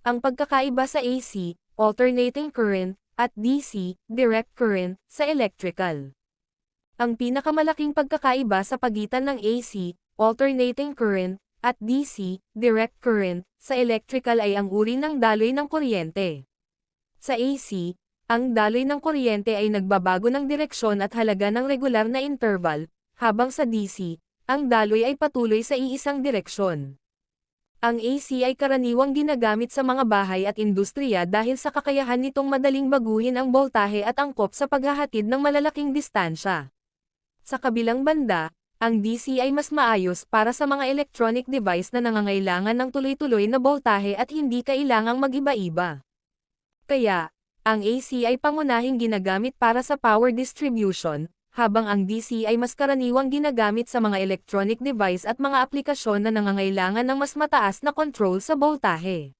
Ang pagkakaiba sa AC, alternating current, at DC, direct current, sa electrical. Ang pinakamalaking pagkakaiba sa pagitan ng AC, alternating current, at DC, direct current, sa electrical ay ang uri ng daloy ng kuryente. Sa AC, ang daloy ng kuryente ay nagbabago ng direksyon at halaga ng regular na interval, habang sa DC, ang daloy ay patuloy sa iisang direksyon. Ang AC ay karaniwang ginagamit sa mga bahay at industriya dahil sa kakayahan nitong madaling baguhin ang boltahe at angkop sa paghahatid ng malalaking distansya. Sa kabilang banda, ang DC ay mas maayos para sa mga electronic device na nangangailangan ng tuloy-tuloy na boltahe at hindi kailangang mag-iba-iba. Kaya, ang AC ay pangunahing ginagamit para sa power distribution, habang ang DC ay mas karaniwang ginagamit sa mga electronic device at mga aplikasyon na nangangailangan ng mas mataas na control sa boltahe.